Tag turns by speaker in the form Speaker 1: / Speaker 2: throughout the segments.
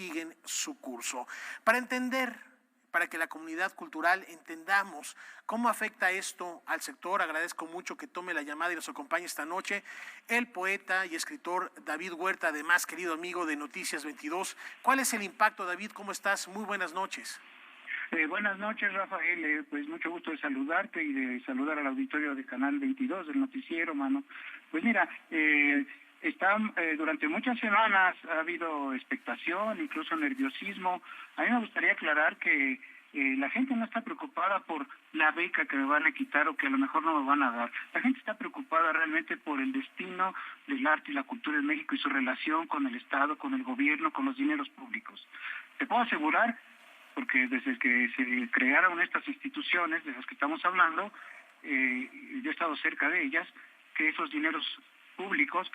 Speaker 1: siguen su curso. Para que la comunidad cultural entendamos cómo afecta esto al sector, agradezco mucho que tome la llamada y nos acompañe esta noche el poeta y escritor David Huerta, además querido amigo de Noticias 22. ¿Cuál es el impacto, David? ¿Cómo estás? Muy buenas noches.
Speaker 2: Buenas noches, Rafael. Pues mucho gusto de saludarte y de saludar al auditorio de Canal 22 del noticiero, mano. Pues mira, durante muchas semanas ha habido expectación, incluso nerviosismo. A mí me gustaría aclarar que la gente no está preocupada por la beca que me van a quitar o que a lo mejor no me van a dar. La gente está preocupada realmente por el destino del arte y la cultura en México y su relación con el Estado, con el gobierno, con los dineros públicos. Te puedo asegurar, porque desde que se crearon estas instituciones de las que estamos hablando, yo he estado cerca de ellas, que esos dineros públicos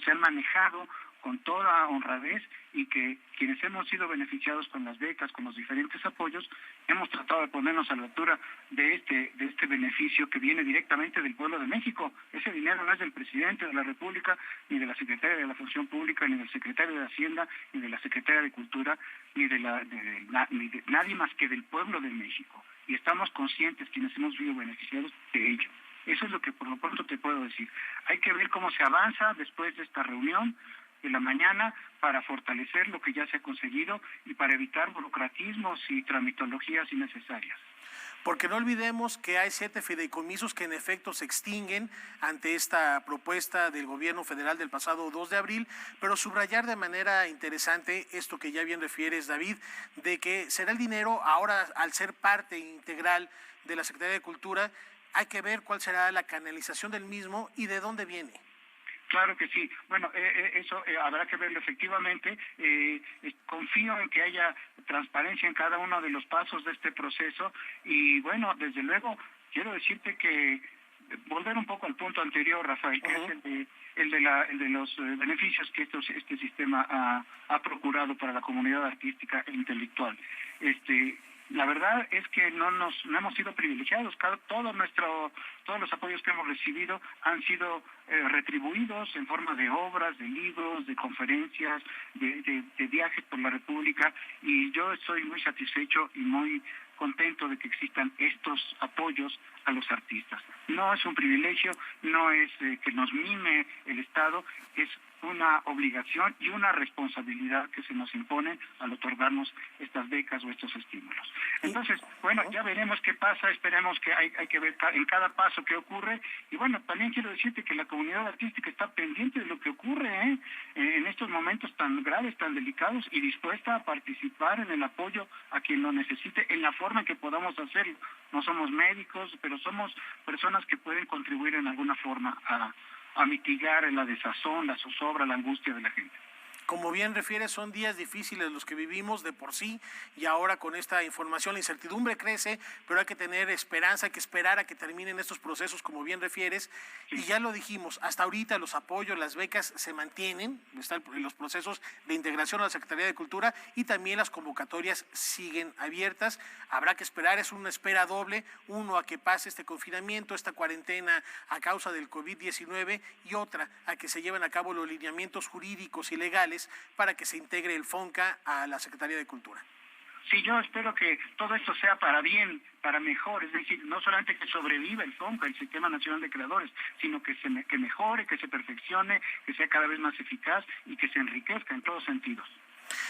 Speaker 2: se han manejado con toda honradez y que quienes hemos sido beneficiados con las becas, con los diferentes apoyos, hemos tratado de ponernos a la altura de este beneficio que viene directamente del pueblo de México. Ese dinero no es del presidente de la República, ni de la secretaria de la Función Pública, ni del secretario de Hacienda, ni de la secretaria de Cultura, ni de nadie más que del pueblo de México. Y estamos conscientes quienes hemos sido beneficiados de ello. Eso es lo que por lo pronto te puedo decir. Hay que ver cómo se avanza después de esta reunión de la mañana para fortalecer lo que ya se ha conseguido y para evitar burocratismos y tramitologías innecesarias.
Speaker 1: Porque no olvidemos que hay 7 fideicomisos que en efecto se extinguen ante esta propuesta del gobierno federal del pasado 2 de abril, pero subrayar de manera interesante esto que ya bien refieres, David, de que será el dinero ahora, al ser parte integral de la Secretaría de Cultura, hay que ver cuál será la canalización del mismo y de dónde viene.
Speaker 2: Claro que sí. Bueno, eso habrá que verlo efectivamente. Confío en que haya transparencia en cada uno de los pasos de este proceso y bueno, desde luego, quiero decirte que volver un poco al punto anterior, Rafael, que es el de los beneficios que este sistema ha procurado para la comunidad artística e intelectual. La verdad es que no hemos sido privilegiados. Todos los apoyos que hemos recibido han sido retribuidos en forma de obras, de libros, de conferencias, de viajes por la República, y yo estoy muy satisfecho y muy contento de que existan estos apoyos a los artistas. No es un privilegio, no es que nos mime el Estado, es una obligación y una responsabilidad que se nos impone al otorgarnos estas becas o estos estímulos. Entonces, bueno, ya veremos qué pasa, esperemos que hay que ver en cada paso qué ocurre, y bueno, también quiero decirte que la comunidad artística está pendiente de lo que ocurre en estos momentos tan graves, tan delicados, y dispuesta a participar en el apoyo a quien lo necesite en la forma en que podamos hacerlo. No somos médicos, pero somos personas que pueden contribuir en alguna forma a mitigar la desazón, la zozobra, la angustia de la gente.
Speaker 1: Como bien refieres, son días difíciles los que vivimos de por sí, y ahora con esta información la incertidumbre crece, pero hay que tener esperanza, hay que esperar a que terminen estos procesos, como bien refieres, sí. Y ya lo dijimos, hasta ahorita los apoyos, las becas se mantienen, están los procesos de integración a la Secretaría de Cultura y también las convocatorias siguen abiertas. Habrá que esperar, es una espera doble, uno a que pase este confinamiento, esta cuarentena a causa del COVID-19, y otra a que se lleven a cabo los lineamientos jurídicos y legales para que se integre el FONCA a la Secretaría de Cultura.
Speaker 2: Sí, yo espero que todo esto sea para bien, para mejor, es decir, no solamente que sobreviva el FONCA, el Sistema Nacional de Creadores, sino que mejore, que se perfeccione, que sea cada vez más eficaz y que se enriquezca en todos sentidos.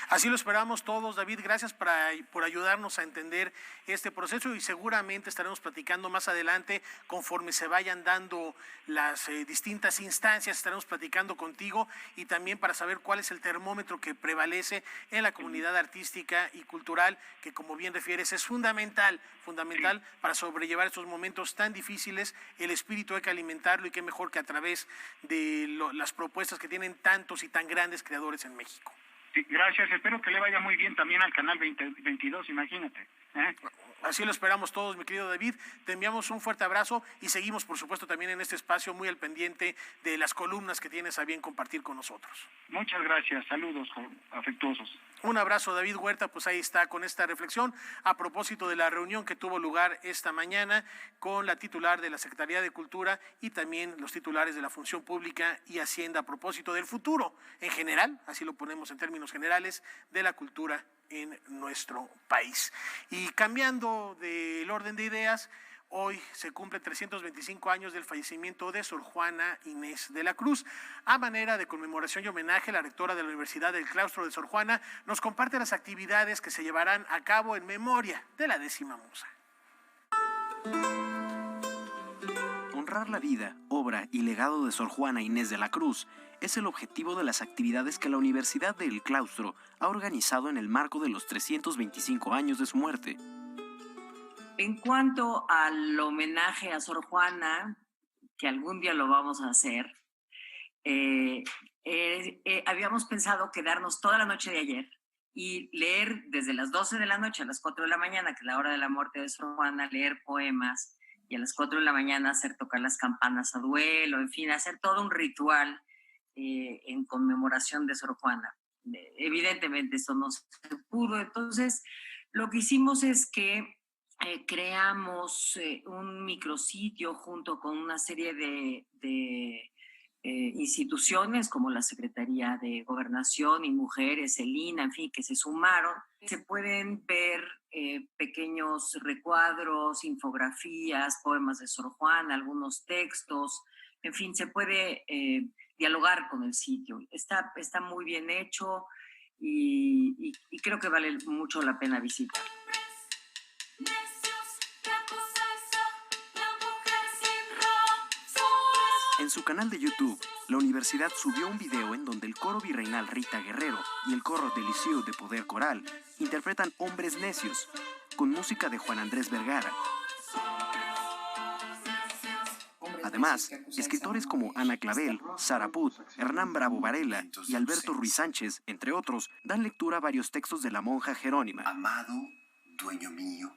Speaker 1: Así lo esperamos todos, David. Gracias por ayudarnos a entender este proceso, y seguramente estaremos platicando más adelante conforme se vayan dando las distintas instancias. Estaremos platicando contigo y también para saber cuál es el termómetro que prevalece en la comunidad artística y cultural, que como bien refieres es fundamental para sobrellevar estos momentos tan difíciles. El espíritu hay que alimentarlo, y qué mejor que a través de las propuestas que tienen tantos y tan grandes creadores en México.
Speaker 2: Sí, gracias, espero que le vaya muy bien también al canal 22, imagínate.
Speaker 1: Así lo esperamos todos, mi querido David. Te enviamos un fuerte abrazo y seguimos, por supuesto, también en este espacio muy al pendiente de las columnas que tienes a bien compartir con nosotros.
Speaker 2: Muchas gracias, saludos afectuosos.
Speaker 1: Un abrazo, David Huerta, pues ahí está con esta reflexión a propósito de la reunión que tuvo lugar esta mañana con la titular de la Secretaría de Cultura y también los titulares de la Función Pública y Hacienda a propósito del futuro en general, así lo ponemos en términos generales, de la cultura en nuestro país. Y cambiando del orden de ideas, hoy se cumplen 325 años del fallecimiento de Sor Juana Inés de la Cruz. A manera de conmemoración y homenaje, la rectora de la Universidad del Claustro de Sor Juana nos comparte las actividades que se llevarán a cabo en memoria de la 10ª musa.
Speaker 3: Honrar la vida, obra y legado de Sor Juana Inés de la Cruz es el objetivo de las actividades que la Universidad del Claustro ha organizado en el marco de los 325 años de su muerte.
Speaker 4: En cuanto al homenaje a Sor Juana, que algún día lo vamos a hacer, habíamos pensado quedarnos toda la noche de ayer y leer desde las 12 de la noche a las 4 de la mañana, que es la hora de la muerte de Sor Juana, leer poemas, y a las 4 de la mañana hacer tocar las campanas a duelo, en fin, hacer todo un ritual en conmemoración de Sor Juana. Evidentemente eso no se pudo, entonces lo que hicimos es que creamos un micrositio junto con una serie de instituciones como la Secretaría de Gobernación y Mujeres, el INA, en fin, que se sumaron. Se pueden ver pequeños recuadros, infografías, poemas de Sor Juana, algunos textos, en fin, se puede dialogar con el sitio. Está muy bien hecho y creo que vale mucho la pena visitar.
Speaker 3: En su canal de YouTube, la universidad subió un video en donde el coro virreinal Rita Guerrero y el coro de Liceo de Poder Coral interpretan Hombres Necios, con música de Juan Andrés Vergara. Además, escritores como Ana Clavel, Sara Puth, Hernán Bravo Varela y Alberto Ruiz Sánchez, entre otros, dan lectura a varios textos de la monja Jerónima.
Speaker 5: Amado, dueño mío,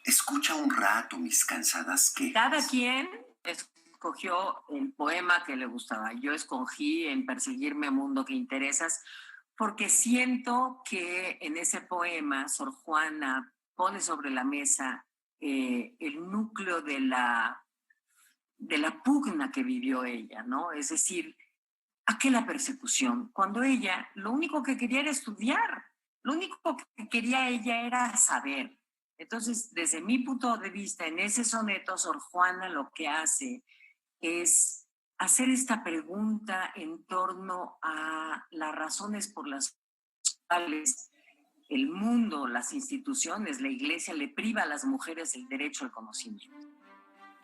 Speaker 5: escucha un rato mis cansadas quejas.
Speaker 4: Cada quien escogió el poema que le gustaba. Yo escogí En perseguirme, mundo que interesas, porque siento que en ese poema Sor Juana pone sobre la mesa el núcleo de la pugna que vivió ella, ¿no? Es decir, ¿a qué la persecución? Cuando ella lo único que quería era estudiar, lo único que quería ella era saber. Entonces, desde mi punto de vista, en ese soneto, Sor Juana lo que hace es hacer esta pregunta en torno a las razones por las cuales el mundo, las instituciones, la iglesia le priva a las mujeres el derecho al conocimiento.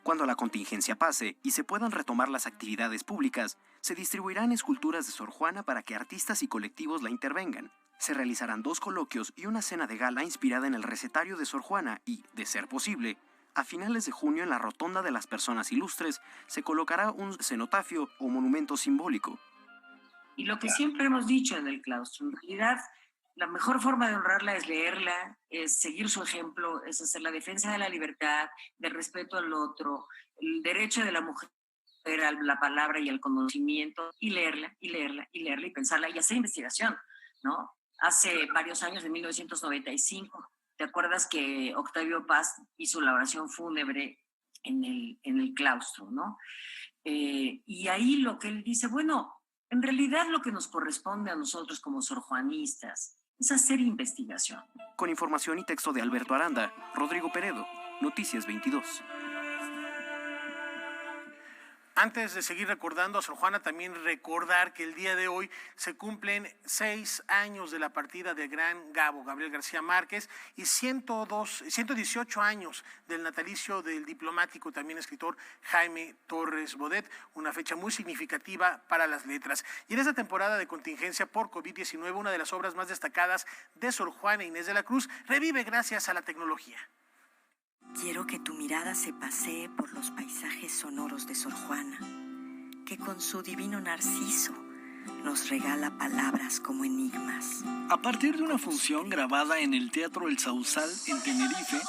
Speaker 3: Cuando la contingencia pase y se puedan retomar las actividades públicas, se distribuirán esculturas de Sor Juana para que artistas y colectivos la intervengan. Se realizarán 2 coloquios y una cena de gala inspirada en el recetario de Sor Juana y, de ser posible, a finales de junio en la Rotonda de las Personas Ilustres se colocará un cenotafio o monumento simbólico.
Speaker 4: Y lo que siempre hemos dicho en el claustro, en realidad la mejor forma de honrarla es leerla, es seguir su ejemplo, es hacer la defensa de la libertad, del respeto al otro, el derecho de la mujer a la palabra y al conocimiento, y leerla, y leerla, y leerla, y pensarla, y hacer investigación, ¿no? Hace varios años, de 1995, ¿te acuerdas que Octavio Paz hizo la oración fúnebre en el claustro, ¿no? Y ahí lo que él dice, bueno, en realidad lo que nos corresponde a nosotros como sorjuanistas es hacer investigación.
Speaker 3: Con información y texto de Alberto Aranda, Rodrigo Peredo, Noticias 22.
Speaker 1: Antes de seguir recordando a Sor Juana, también recordar que el día de hoy se cumplen 6 años de la partida del gran Gabo, Gabriel García Márquez, y 118 años del natalicio del diplomático, también escritor, Jaime Torres Bodet, una fecha muy significativa para las letras. Y en esta temporada de contingencia por COVID-19, una de las obras más destacadas de Sor Juana Inés de la Cruz revive gracias a la tecnología.
Speaker 6: Quiero que tu mirada se pasee por los paisajes sonoros de Sor Juana, que con su divino narciso nos regala palabras como enigmas.
Speaker 7: A partir de una función grabada en el Teatro El Sausal en Tenerife,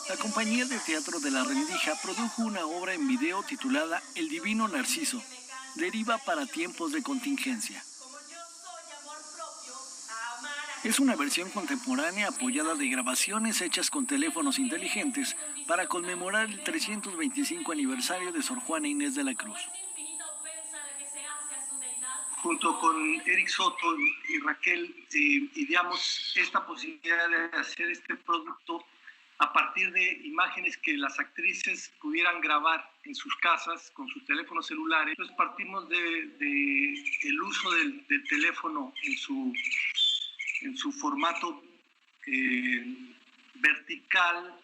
Speaker 7: la compañía de teatro de La Rendija produjo una obra en video titulada El Divino Narciso, deriva para tiempos de contingencia. Es una versión contemporánea apoyada de grabaciones hechas con teléfonos inteligentes para conmemorar el 325 aniversario de Sor Juana Inés de la Cruz.
Speaker 8: Junto con Eric Soto y Raquel, ideamos esta posibilidad de hacer este producto a partir de imágenes que las actrices pudieran grabar en sus casas con sus teléfonos celulares. Entonces partimos de el uso del teléfono en su formato vertical,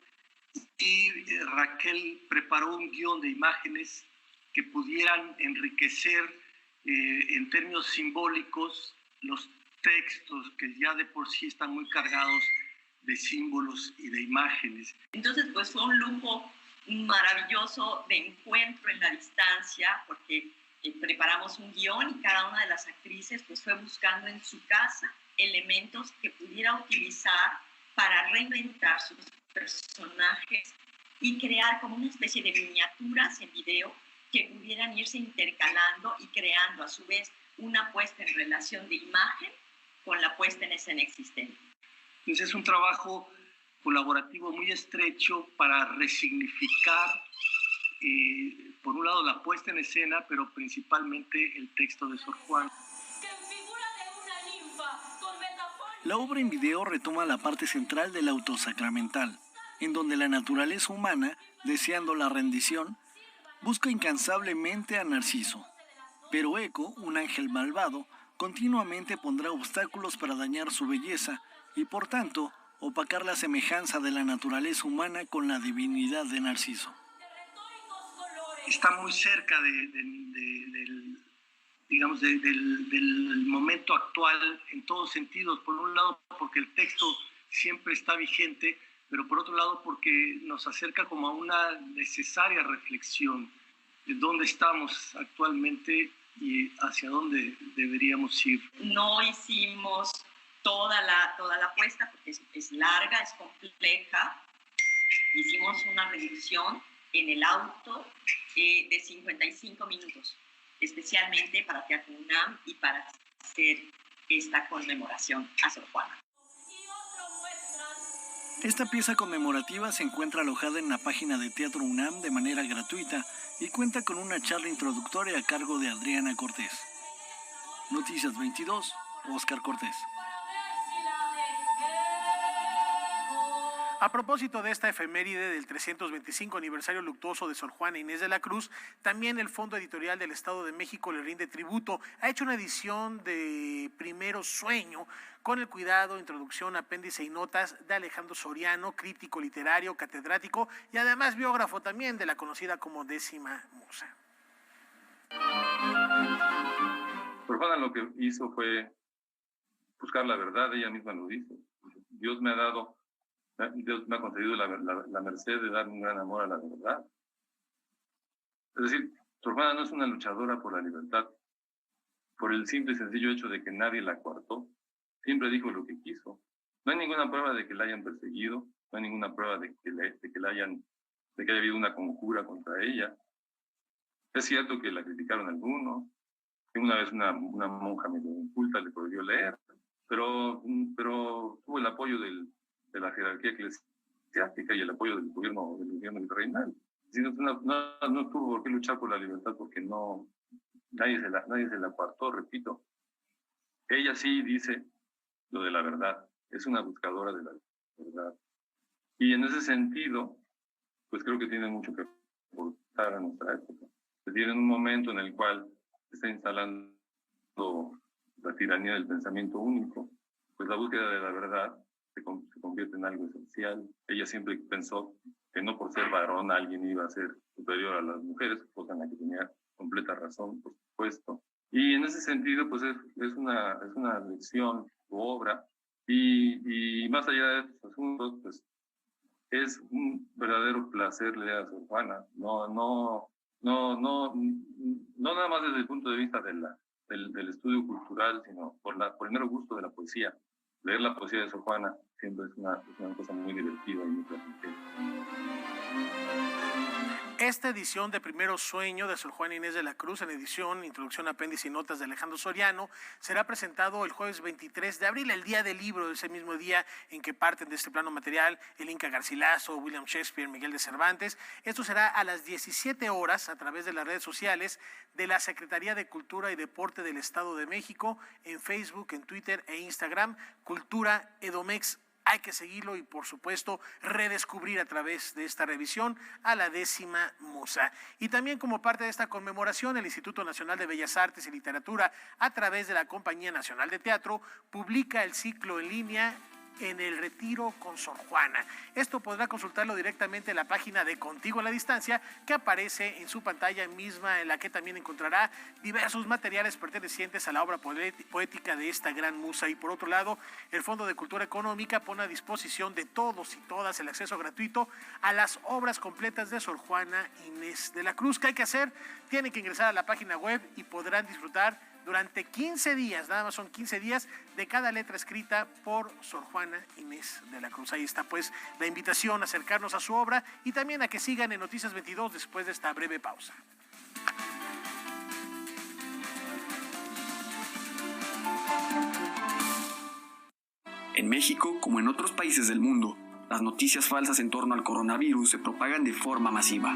Speaker 8: y Raquel preparó un guión de imágenes que pudieran enriquecer en términos simbólicos los textos que ya de por sí están muy cargados de símbolos y de imágenes.
Speaker 9: Entonces, pues fue un lujo maravilloso de encuentro en la distancia, porque preparamos un guión y cada una de las actrices pues fue buscando en su casa elementos que pudiera utilizar para reinventar sus personajes y crear como una especie de miniaturas en video que pudieran irse intercalando y creando a su vez una puesta en relación de imagen con la puesta en escena existente.
Speaker 8: Entonces es un trabajo colaborativo muy estrecho para resignificar, por un lado, la puesta en escena, pero principalmente el texto de Sor Juana.
Speaker 7: La obra en video retoma la parte central del auto sacramental, en donde la naturaleza humana, deseando la rendición, busca incansablemente a Narciso. Pero Eco, un ángel malvado, continuamente pondrá obstáculos para dañar su belleza y, por tanto, opacar la semejanza de la naturaleza humana con la divinidad de Narciso.
Speaker 8: Está muy cerca del momento actual en todos sentidos. Por un lado, porque el texto siempre está vigente, pero por otro lado, porque nos acerca como a una necesaria reflexión de dónde estamos actualmente y hacia dónde deberíamos ir.
Speaker 9: No hicimos toda la puesta porque es larga, es compleja. Hicimos una reducción en el auto de 55 minutos, especialmente para Teatro UNAM y para hacer esta conmemoración a Sor Juana.
Speaker 7: Esta pieza conmemorativa se encuentra alojada en la página de Teatro UNAM de manera gratuita y cuenta con una charla introductoria a cargo de Adriana Cortés. Noticias 22, Óscar Cortés.
Speaker 1: A propósito de esta efeméride del 325 aniversario luctuoso de Sor Juana Inés de la Cruz, también el Fondo Editorial del Estado de México le rinde tributo. Ha hecho una edición de Primero Sueño con el cuidado, introducción, apéndice y notas de Alejandro Soriano, crítico literario, catedrático y además biógrafo también de la conocida como Décima Musa.
Speaker 10: Sor Juana lo que hizo fue buscar la verdad, ella misma lo dice. Dios me ha concedido la merced de dar un gran amor a la verdad. Es decir, Sor Juana no es una luchadora por la libertad, por el simple y sencillo hecho de que nadie la coartó. Siempre dijo lo que quiso. No hay ninguna prueba de que la hayan perseguido, no hay ninguna prueba de que haya habido una conjura contra ella. Es cierto que la criticaron algunos, que una vez una monja medio inculta le prohibió leer, pero tuvo el apoyo de la jerarquía eclesiástica y el apoyo del gobierno virreinal. No tuvo por qué luchar por la libertad porque nadie se la apartó, repito. Ella sí dice lo de la verdad, es una buscadora de la verdad. Y en ese sentido, pues creo que tiene mucho que aportar a nuestra época. Es decir, en un momento en el cual se está instalando la tiranía del pensamiento único, pues la búsqueda de la verdad se convierte en algo esencial. Ella siempre pensó que no por ser varón alguien iba a ser superior a las mujeres, cosa en la que tenía completa razón, por supuesto. Y en ese sentido, pues es una lección, su obra, y más allá de estos asuntos, pues es un verdadero placer leer a Sor Juana. No nada más desde el punto de vista del estudio cultural, sino por el mero gusto de la poesía. Leer la poesía de Sor Juana siempre es una cosa muy divertida y muy placentera.
Speaker 1: Esta edición de Primero Sueño de Sor Juana Inés de la Cruz, en edición, introducción, apéndice y notas de Alejandro Soriano, será presentado el jueves 23 de abril, el día del libro, ese mismo día en que parten de este plano material el Inca Garcilaso, William Shakespeare, Miguel de Cervantes. Esto será a las 17 horas a través de las redes sociales de la Secretaría de Cultura y Deporte del Estado de México, en Facebook, en Twitter e Instagram, Cultura Edomex. Hay que seguirlo y, por supuesto, redescubrir a través de esta revisión a la 10ª musa. Y también, como parte de esta conmemoración, el Instituto Nacional de Bellas Artes y Literatura, a través de la Compañía Nacional de Teatro, publica el ciclo en línea En el Retiro con Sor Juana. Esto podrá consultarlo directamente en la página de Contigo a la Distancia, que aparece en su pantalla misma, en la que también encontrará diversos materiales pertenecientes a la obra poética de esta gran musa. Y por otro lado, el Fondo de Cultura Económica pone a disposición de todos y todas el acceso gratuito a las obras completas de Sor Juana Inés de la Cruz. ¿Qué hay que hacer? Tienen que ingresar a la página web y podrán disfrutar durante 15 días, nada más son 15 días, de cada letra escrita por Sor Juana Inés de la Cruz. Ahí está pues la invitación a acercarnos a su obra y también a que sigan en Noticias 22 después de esta breve pausa.
Speaker 3: En México, como en otros países del mundo, las noticias falsas en torno al coronavirus se propagan de forma masiva.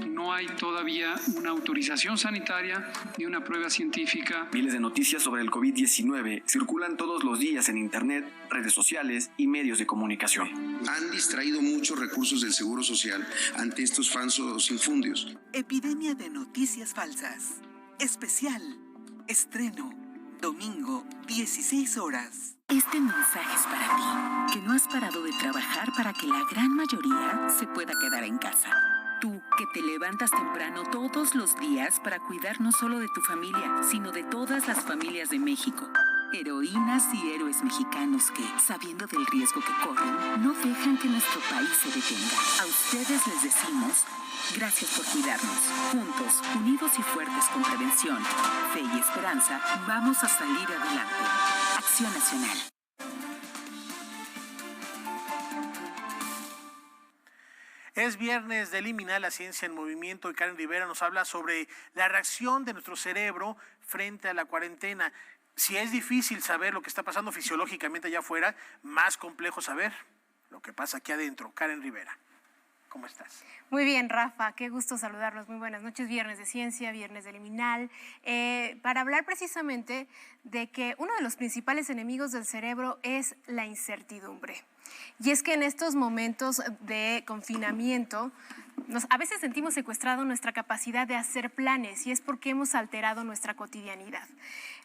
Speaker 11: No hay todavía una autorización sanitaria ni una prueba científica.
Speaker 3: Miles de noticias sobre el COVID-19 circulan todos los días en Internet, redes sociales y medios de comunicación.
Speaker 12: Han distraído muchos recursos del Seguro Social ante estos falsos infundios.
Speaker 13: Epidemia de noticias falsas. Especial. Estreno. Domingo, 16 horas.
Speaker 14: Este mensaje es para ti, que no has parado de trabajar para que la gran mayoría se pueda quedar en casa. Tú, que te levantas temprano todos los días para cuidar no solo de tu familia, sino de todas las familias de México. Heroínas y héroes mexicanos que, sabiendo del riesgo que corren, no dejan que nuestro país se detenga. A ustedes les decimos, gracias por cuidarnos. Juntos, unidos y fuertes con prevención, fe y esperanza, vamos a salir adelante. Acción Nacional.
Speaker 1: Es viernes de Eliminar la Ciencia en Movimiento y Karen Rivera nos habla sobre la reacción de nuestro cerebro frente a la cuarentena. Si es difícil saber lo que está pasando fisiológicamente allá afuera, más complejo saber lo que pasa aquí adentro. Karen Rivera, ¿cómo estás?
Speaker 15: Muy bien, Rafa, qué gusto saludarlos. Muy buenas noches, viernes de ciencia, viernes de liminal, para hablar precisamente de que uno de los principales enemigos del cerebro es la incertidumbre. Y es que en estos momentos de confinamiento, a veces sentimos secuestrado nuestra capacidad de hacer planes y es porque hemos alterado nuestra cotidianidad.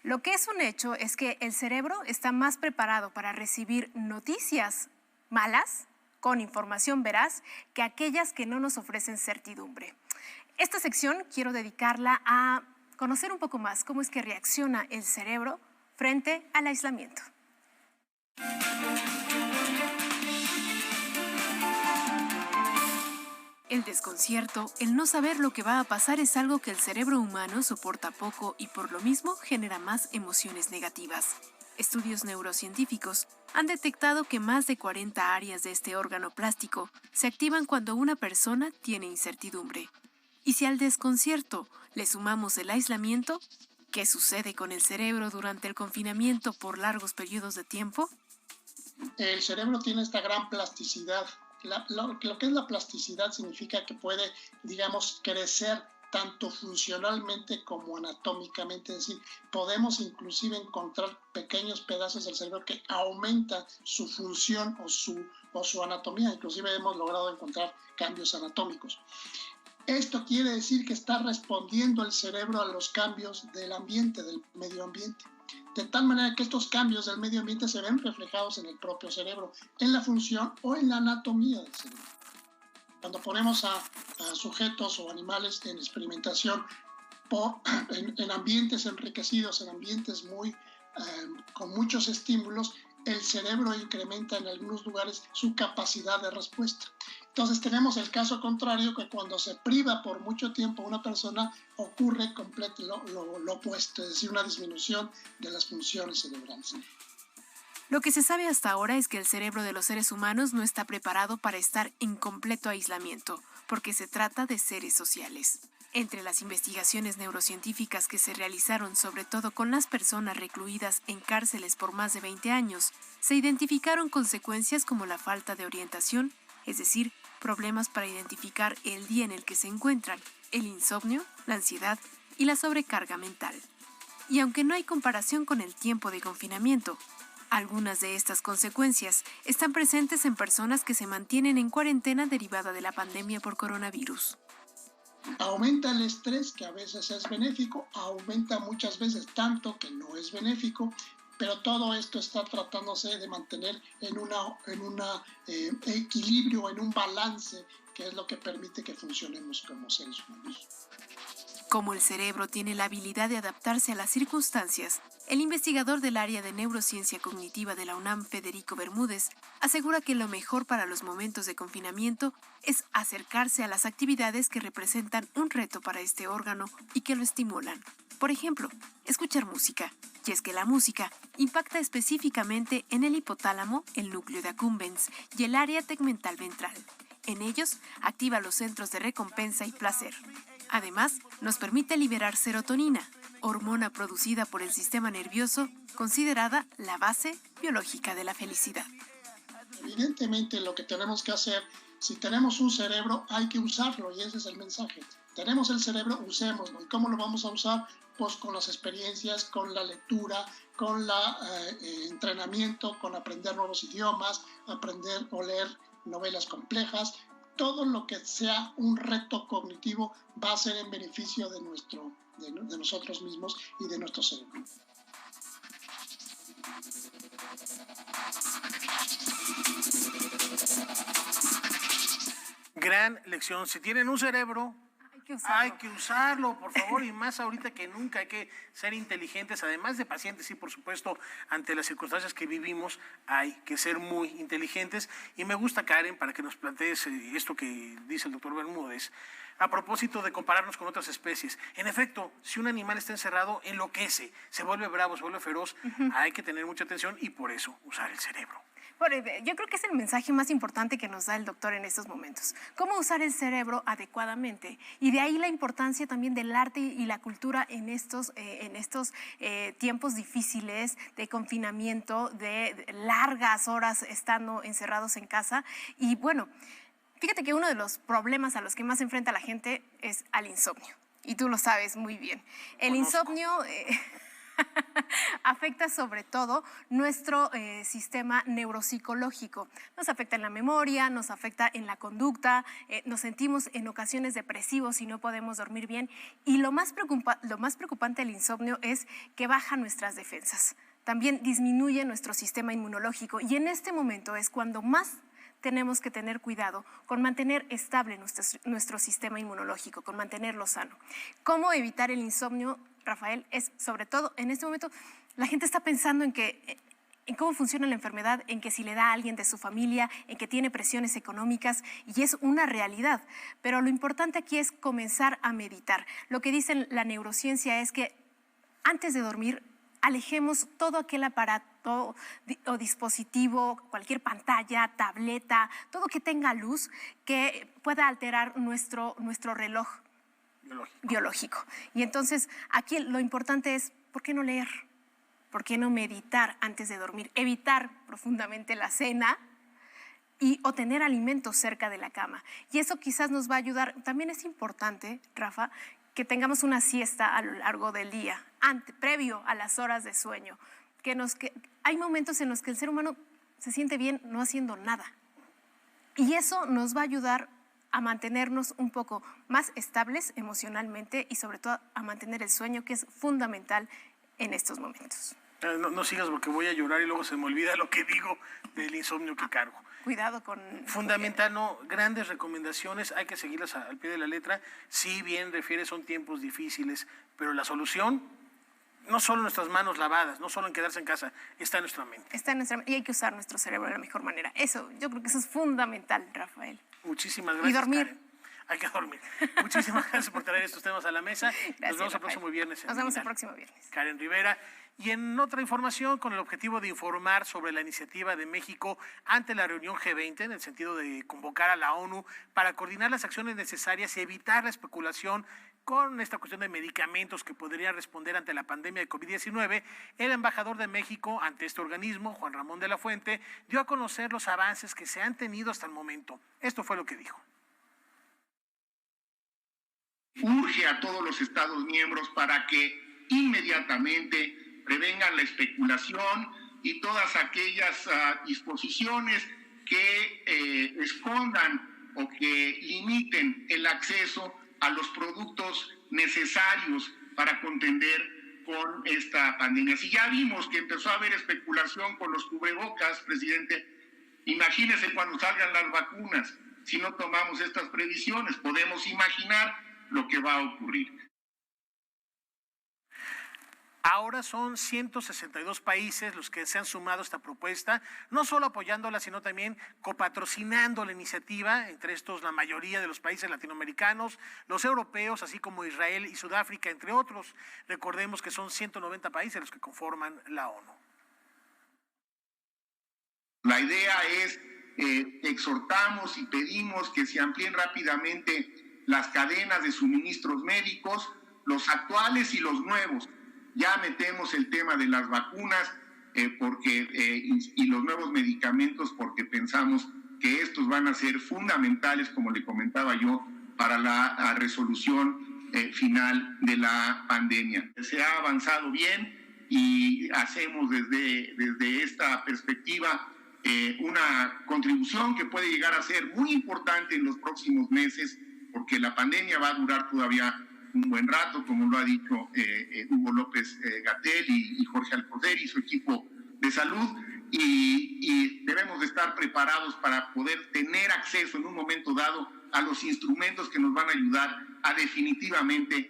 Speaker 15: Lo que es un hecho es que el cerebro está más preparado para recibir noticias malas, con información veraz, que aquellas que no nos ofrecen certidumbre. Esta sección quiero dedicarla a conocer un poco más cómo es que reacciona el cerebro frente al aislamiento. El desconcierto, el no saber lo que va a pasar es algo que el cerebro humano soporta poco y por lo mismo genera más emociones negativas. Estudios neurocientíficos han detectado que más de 40 áreas de este órgano plástico se activan cuando una persona tiene incertidumbre. Y si al desconcierto le sumamos el aislamiento, ¿qué sucede con el cerebro durante el confinamiento por largos periodos de tiempo?
Speaker 16: El cerebro tiene esta gran plasticidad. Lo que es la plasticidad significa que puede, digamos, crecer tanto funcionalmente como anatómicamente, es decir, podemos inclusive encontrar pequeños pedazos del cerebro que aumentan su función o su anatomía, inclusive hemos logrado encontrar cambios anatómicos. Esto quiere decir que está respondiendo el cerebro a los cambios del ambiente, del medio ambiente, de tal manera que estos cambios del medio ambiente se ven reflejados en el propio cerebro, en la función o en la anatomía del cerebro. Cuando ponemos a sujetos o animales en experimentación en ambientes enriquecidos, en ambientes con muchos estímulos, el cerebro incrementa en algunos lugares su capacidad de respuesta. Entonces tenemos el caso contrario, que cuando se priva por mucho tiempo a una persona ocurre lo opuesto, es decir, una disminución de las funciones cerebrales.
Speaker 15: Lo que se sabe hasta ahora es que el cerebro de los seres humanos no está preparado para estar en completo aislamiento, porque se trata de seres sociales. Entre las investigaciones neurocientíficas que se realizaron sobre todo con las personas recluidas en cárceles por más de 20 años, se identificaron consecuencias como la falta de orientación, es decir, problemas para identificar el día en el que se encuentran, el insomnio, la ansiedad y la sobrecarga mental. Y aunque no hay comparación con el tiempo de confinamiento, algunas de estas consecuencias están presentes en personas que se mantienen en cuarentena derivada de la pandemia por coronavirus.
Speaker 16: Aumenta el estrés, que a veces es benéfico, aumenta muchas veces tanto que no es benéfico, pero todo esto está tratándose de mantener en un equilibrio, en un balance, que es lo que permite que funcionemos como seres humanos.
Speaker 15: Como el cerebro tiene la habilidad de adaptarse a las circunstancias, el investigador del área de neurociencia cognitiva de la UNAM, Federico Bermúdez, asegura que lo mejor para los momentos de confinamiento es acercarse a las actividades que representan un reto para este órgano y que lo estimulan. Por ejemplo, escuchar música, y es que la música impacta específicamente en el hipotálamo, el núcleo de accumbens y el área tegmental ventral. En ellos, activa los centros de recompensa y placer. Además, nos permite liberar serotonina, hormona producida por el sistema nervioso, considerada la base biológica de la felicidad.
Speaker 16: Evidentemente, lo que tenemos que hacer, si tenemos un cerebro, hay que usarlo, y ese es el mensaje. Tenemos el cerebro, usémoslo. ¿Y cómo lo vamos a usar? Pues con las experiencias, con la lectura, con el entrenamiento, con aprender nuevos idiomas, aprender o leer novelas complejas. Todo lo que sea un reto cognitivo va a ser en beneficio de nosotros mismos y de nuestro cerebro.
Speaker 1: Gran lección. Si tienen un cerebro, hay que usarlo, por favor, y más ahorita que nunca. Hay que ser inteligentes, además de pacientes, y por supuesto, ante las circunstancias que vivimos, hay que ser muy inteligentes. Y me gusta, Karen, para que nos plantees esto que dice el doctor Bermúdez, a propósito de compararnos con otras especies. En efecto, si un animal está encerrado, enloquece, se vuelve bravo, se vuelve feroz. Hay que tener mucha atención y por eso usar el cerebro.
Speaker 15: Bueno, yo creo que es el mensaje más importante que nos da el doctor en estos momentos. Cómo usar el cerebro adecuadamente. Y de ahí la importancia también del arte y la cultura en estos tiempos difíciles de confinamiento, de largas horas estando encerrados en casa. Y bueno, fíjate que uno de los problemas a los que más se enfrenta la gente es al insomnio. Y tú lo sabes muy bien. El insomnio afecta sobre todo nuestro sistema neuropsicológico. Nos afecta en la memoria, nos afecta en la conducta, nos sentimos en ocasiones depresivos y no podemos dormir bien. Y lo más preocupante del insomnio es que baja nuestras defensas. También disminuye nuestro sistema inmunológico y en este momento es cuando más tenemos que tener cuidado con mantener estable nuestro sistema inmunológico, con mantenerlo sano. ¿Cómo evitar el insomnio, Rafael? Es sobre todo en este momento la gente está pensando en cómo funciona la enfermedad, en que si le da a alguien de su familia, en que tiene presiones económicas, y es una realidad. Pero lo importante aquí es comenzar a meditar. Lo que dice la neurociencia es que antes de dormir alejemos todo aquel aparato o dispositivo, cualquier pantalla, tableta, todo que tenga luz que pueda alterar nuestro reloj biológico. Y entonces aquí lo importante es, ¿por qué no leer? ¿Por qué no meditar antes de dormir? Evitar profundamente la cena o tener alimentos cerca de la cama. Y eso quizás nos va a ayudar. También es importante, Rafa, que tengamos una siesta a lo largo del día, previo a las horas de sueño. Hay momentos en los que el ser humano se siente bien no haciendo nada. Y eso nos va a ayudar a mantenernos un poco más estables emocionalmente y sobre todo a mantener el sueño, que es fundamental en estos momentos.
Speaker 1: No sigas porque voy a llorar y luego se me olvida lo que digo del insomnio que cargo.
Speaker 15: Cuidado con...
Speaker 1: Fundamental, no, grandes recomendaciones, hay que seguirlas al pie de la letra. Sí, bien refieres, son tiempos difíciles, pero la solución no solo en nuestras manos lavadas, no solo en quedarse en casa, está en nuestra mente.
Speaker 15: Está en nuestra mente y hay que usar nuestro cerebro de la mejor manera. Yo creo que eso es fundamental, Rafael.
Speaker 1: Muchísimas gracias,
Speaker 15: y dormir.
Speaker 1: Karen. Hay que dormir. Muchísimas gracias por traer estos temas a la mesa. Nos vemos el próximo viernes.
Speaker 15: Nos vemos el próximo viernes.
Speaker 1: Karen Rivera. Y en otra información, con el objetivo de informar sobre la iniciativa de México ante la reunión G20, en el sentido de convocar a la ONU para coordinar las acciones necesarias y evitar la especulación con esta cuestión de medicamentos que podrían responder ante la pandemia de COVID-19, el embajador de México ante este organismo, Juan Ramón de la Fuente, dio a conocer los avances que se han tenido hasta el momento. Esto fue lo que dijo.
Speaker 17: Urge a todos los Estados miembros para que inmediatamente prevengan la especulación y todas aquellas disposiciones que escondan o que limiten el acceso a los productos necesarios para contender con esta pandemia. Si ya vimos que empezó a haber especulación con los cubrebocas, presidente, imagínese cuando salgan las vacunas. Si no tomamos estas previsiones, podemos imaginar lo que va a ocurrir.
Speaker 1: Ahora son 162 países los que se han sumado a esta propuesta, no solo apoyándola, sino también copatrocinando la iniciativa, entre estos la mayoría de los países latinoamericanos, los europeos, así como Israel y Sudáfrica, entre otros. Recordemos que son 190 países los que conforman la ONU.
Speaker 17: La idea es, exhortamos y pedimos que se amplíen rápidamente las cadenas de suministros médicos, los actuales y los nuevos. Ya metemos el tema de las vacunas y los nuevos medicamentos porque pensamos que estos van a ser fundamentales, como le comentaba yo, para la resolución final de la pandemia. Se ha avanzado bien y hacemos desde esta perspectiva una contribución que puede llegar a ser muy importante en los próximos meses, porque la pandemia va a durar todavía un buen rato, como lo ha dicho Hugo López-Gatell y Jorge Alcocer y su equipo de salud, y debemos de estar preparados para poder tener acceso en un momento dado a los instrumentos que nos van a ayudar a definitivamente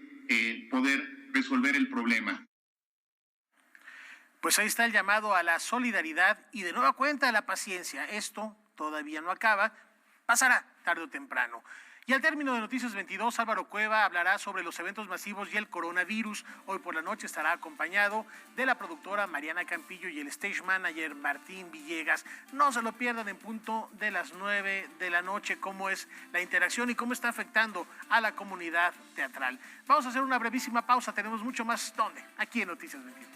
Speaker 17: poder resolver el problema.
Speaker 1: Pues ahí está el llamado a la solidaridad y de nueva cuenta a la paciencia. Esto todavía no acaba, pasará tarde o temprano. Y al término de Noticias 22, Álvaro Cueva hablará sobre los eventos masivos y el coronavirus. Hoy por la noche estará acompañado de la productora Mariana Campillo y el stage manager Martín Villegas. No se lo pierdan en punto de las 9 de la noche, cómo es la interacción y cómo está afectando a la comunidad teatral. Vamos a hacer una brevísima pausa, tenemos mucho más. ¿Dónde? Aquí en Noticias 22.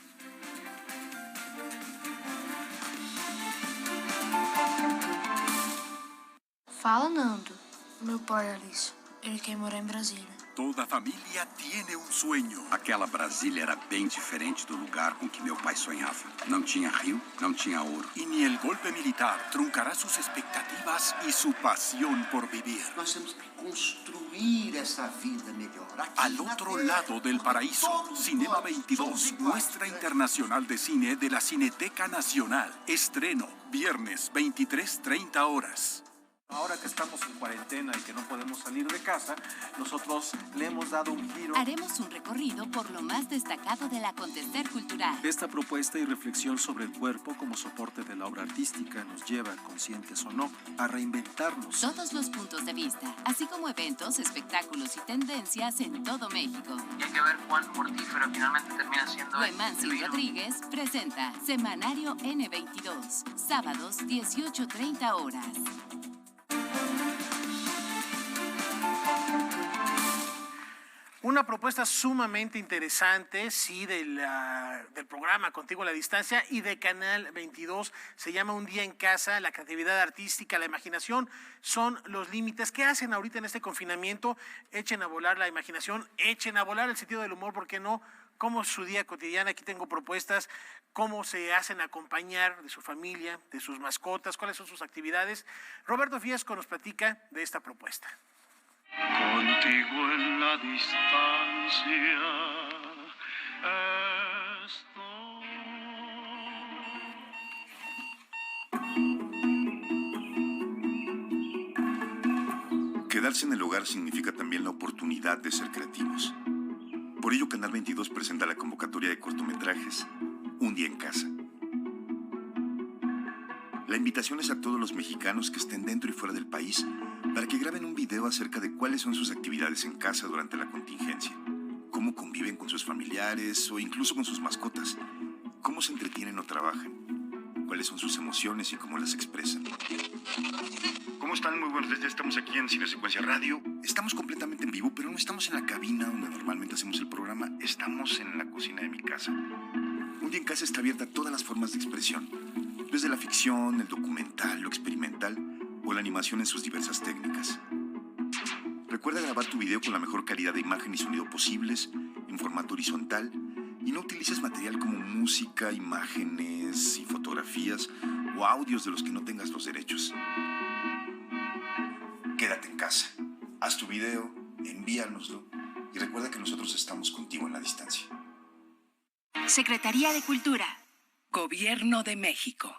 Speaker 18: Fala, Nando. Meu pai, Alice, ele quer morar em Brasília.
Speaker 19: Toda família tiene um sonho. Aquela Brasília era bem diferente do lugar com que meu pai sonhava. Não tinha rio, não tinha ouro. E nem el golpe militar truncará sus expectativas e su pasión por vivir.
Speaker 5: Nós temos que construir essa vida melhor.
Speaker 19: Al otro lado del paraíso, Cinema 22, muestra internacional de cine de la Cineteca Nacional. Estreno, viernes, 23:30 horas.
Speaker 20: Ahora que estamos en cuarentena y que no podemos salir de casa, nosotros le hemos dado un giro.
Speaker 21: Haremos un recorrido por lo más destacado del acontecer cultural.
Speaker 22: Esta propuesta y reflexión sobre el cuerpo como soporte de la obra artística nos lleva, conscientes o no, a reinventarnos.
Speaker 21: Todos los puntos de vista, así como eventos, espectáculos y tendencias en todo México.
Speaker 23: Y hay que ver cuán mortífero finalmente termina siendo.
Speaker 21: Mansi Rodríguez presenta Semanario N22, sábados 18:30 horas.
Speaker 1: Una propuesta sumamente interesante, sí, del programa Contigo a la Distancia y de Canal 22. Se llama Un Día en Casa. La creatividad artística, la imaginación son los límites. ¿Qué hacen ahorita en este confinamiento? Echen a volar la imaginación, echen a volar el sentido del humor, ¿por qué no? ¿Cómo es su día cotidiano? Aquí tengo propuestas. ¿Cómo se hacen acompañar de su familia, de sus mascotas? ¿Cuáles son sus actividades? Roberto Fiesco nos platica de esta propuesta.
Speaker 24: Contigo en la distancia estoy.
Speaker 25: Quedarse en el hogar significa también la oportunidad de ser creativos. Por ello, Canal 22 presenta la convocatoria de cortometrajes Un Día en Casa. La invitación es a todos los mexicanos que estén dentro y fuera del país para que graben un video acerca de cuáles son sus actividades en casa durante la contingencia, cómo conviven con sus familiares o incluso con sus mascotas, cómo se entretienen o trabajan, cuáles son sus emociones y cómo las expresan.
Speaker 2: ¿Cómo están? Muy buenos días. Estamos aquí en Cinesecuencia Radio.
Speaker 25: Estamos completamente en vivo, pero no estamos en la cabina donde normalmente hacemos el programa.
Speaker 2: Estamos en la cocina de mi casa.
Speaker 25: Un día en casa está abierta a todas las formas de expresión, desde la ficción, el documental, lo experimental o la animación en sus diversas técnicas. Recuerda grabar tu video con la mejor calidad de imagen y sonido posibles, en formato horizontal, y no utilices material como música, imágenes y fotografías o audios de los que no tengas los derechos. Quédate en casa, haz tu video, envíanoslo y recuerda que nosotros estamos contigo en la distancia.
Speaker 4: Secretaría de Cultura. Gobierno de México.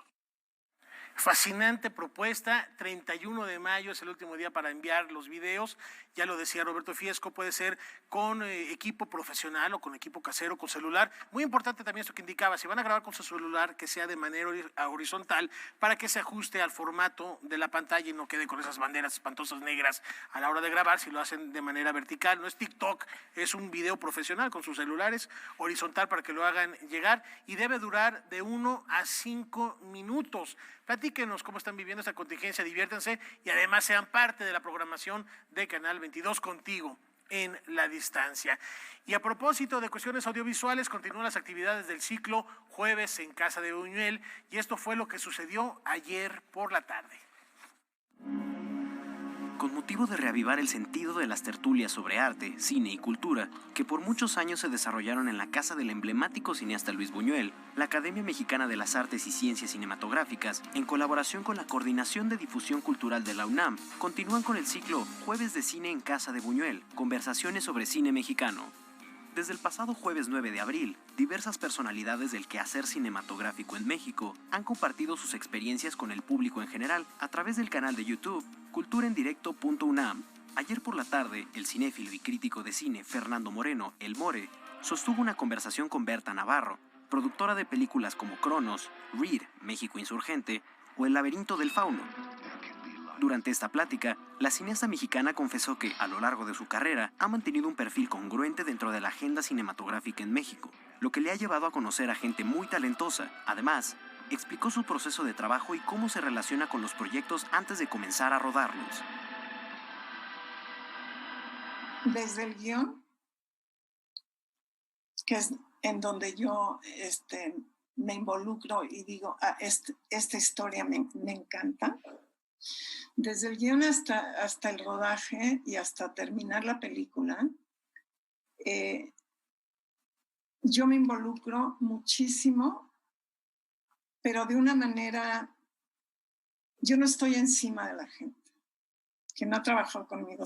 Speaker 1: Fascinante propuesta. 31 de mayo es el último día para enviar los videos. Ya lo decía Roberto Fiesco, puede ser con equipo profesional o con equipo casero, con celular. Muy importante también esto que indicaba, si van a grabar con su celular, que sea de manera horizontal para que se ajuste al formato de la pantalla y no quede con esas banderas espantosas negras a la hora de grabar. Si lo hacen de manera vertical, no es TikTok, es un video profesional con sus celulares, horizontal para que lo hagan llegar, y debe durar de 1 a 5 minutos. Platíquenos cómo están viviendo esta contingencia, diviértanse y además sean parte de la programación de Canal 22 contigo en la distancia. Y a propósito de cuestiones audiovisuales, continúan las actividades del ciclo Jueves en Casa de Buñuel, y esto fue lo que sucedió ayer por la tarde.
Speaker 3: Con motivo de reavivar el sentido de las tertulias sobre arte, cine y cultura, que por muchos años se desarrollaron en la casa del emblemático cineasta Luis Buñuel, la Academia Mexicana de las Artes y Ciencias Cinematográficas, en colaboración con la Coordinación de Difusión Cultural de la UNAM, continúan con el ciclo Jueves de Cine en Casa de Buñuel, conversaciones sobre cine mexicano. Desde el pasado jueves 9 de abril, diversas personalidades del quehacer cinematográfico en México han compartido sus experiencias con el público en general a través del canal de YouTube culturaendirecto.unam. Ayer por la tarde, el cinéfilo y crítico de cine Fernando Moreno, El More, sostuvo una conversación con Berta Navarro, productora de películas como Cronos, Reed, México Insurgente o El laberinto del fauno. Durante esta plática, la cineasta mexicana confesó que, a lo largo de su carrera, ha mantenido un perfil congruente dentro de la agenda cinematográfica en México, lo que le ha llevado a conocer a gente muy talentosa. Además, explicó su proceso de trabajo y cómo se relaciona con los proyectos antes de comenzar a rodarlos.
Speaker 6: Desde el guión, que es en donde yo me involucro y digo, esta historia me encanta. Desde el guión hasta el rodaje y hasta terminar la película, yo me involucro muchísimo, pero de una manera, yo no estoy encima de la gente. Quien no ha trabajado conmigo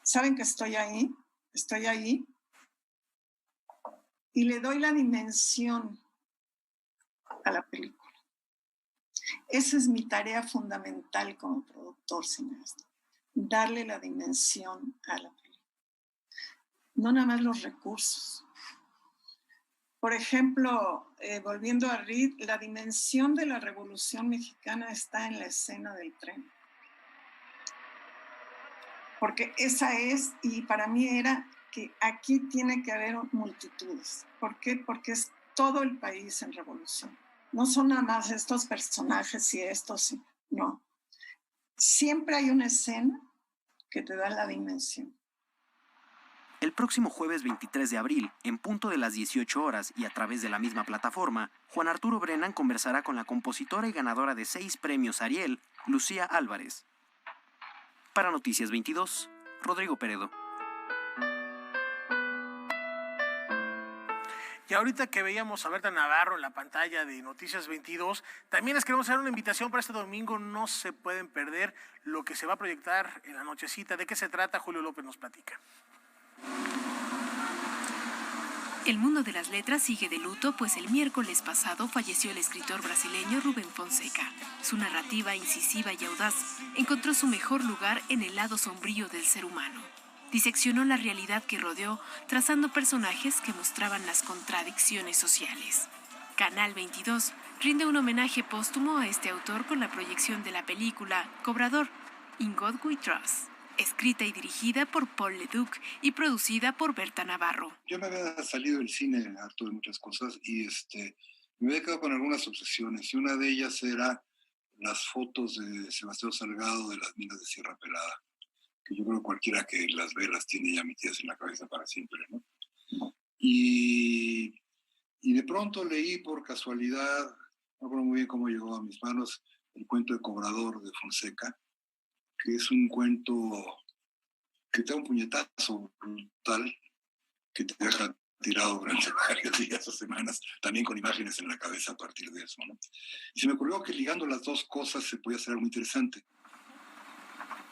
Speaker 6: saben que estoy ahí y le doy la dimensión a la película. Esa es mi tarea fundamental como productor cineasta, darle la dimensión a la película. No nada más los recursos. Por ejemplo, volviendo a Reed, la dimensión de la Revolución Mexicana está en la escena del tren. Porque esa es, y para mí era que aquí tiene que haber multitudes. ¿Por qué? Porque es todo el país en revolución. No son nada más estos personajes y estos, no. Siempre hay una escena que te da la dimensión.
Speaker 3: El próximo jueves 23 de abril, en punto de las 18 horas y a través de la misma plataforma, Juan Arturo Brennan conversará con la compositora y ganadora de 6 premios Ariel, Lucía Álvarez. Para Noticias 22, Rodrigo Peredo.
Speaker 1: Y ahorita que veíamos a Berta Navarro en la pantalla de Noticias 22, también les queremos hacer una invitación para este domingo. No se pueden perder lo que se va a proyectar en la nochecita. ¿De qué se trata? Julio López nos platica.
Speaker 8: El mundo de las letras sigue de luto, pues el miércoles pasado falleció el escritor brasileño Rubén Fonseca. Su narrativa incisiva y audaz encontró su mejor lugar en el lado sombrío del ser humano. Diseccionó la realidad que rodeó, trazando personajes que mostraban las contradicciones sociales. Canal 22 rinde un homenaje póstumo a este autor con la proyección de la película Cobrador, In God We Trust, escrita y dirigida por Paul Leduc y producida por Berta Navarro.
Speaker 9: Yo me había salido del cine harto de muchas cosas y
Speaker 7: Me había quedado con algunas obsesiones y una de ellas era las fotos de Sebastián Salgado de las minas de Sierra Pelada, que yo creo que cualquiera que las ve las tiene ya metidas en la cabeza para siempre, ¿no? Y de pronto leí por casualidad, no recuerdo muy bien cómo llegó a mis manos, el cuento de Cobrador de Fonseca, que es un cuento que te da un puñetazo brutal, que te deja tirado durante varios días o semanas, también con imágenes en la cabeza a partir de eso, ¿no? Y se me ocurrió que ligando las dos cosas se podía hacer algo muy interesante.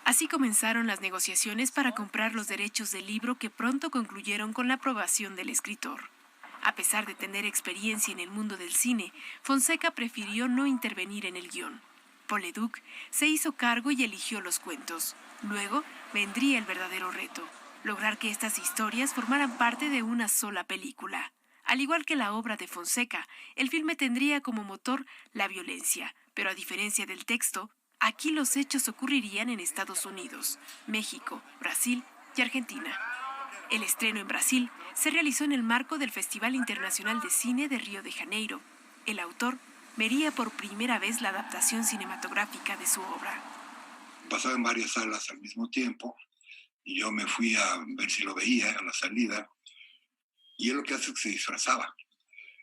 Speaker 8: Así comenzaron las negociaciones para comprar los derechos del libro que pronto concluyeron con la aprobación del escritor. A pesar de tener experiencia en el mundo del cine, Fonseca prefirió no intervenir en el guión. Paul Leduc se hizo cargo y eligió los cuentos. Luego vendría el verdadero reto: lograr que estas historias formaran parte de una sola película. Al igual que la obra de Fonseca, el filme tendría como motor la violencia, pero a diferencia del texto, aquí los hechos ocurrirían en Estados Unidos, México, Brasil y Argentina. El estreno en Brasil se realizó en el marco del Festival Internacional de Cine de Río de Janeiro. El autor vería por primera vez la adaptación cinematográfica de su obra.
Speaker 7: Pasaba en varias salas al mismo tiempo y yo me fui a ver si lo veía a la salida, y él lo que hace es que se disfrazaba.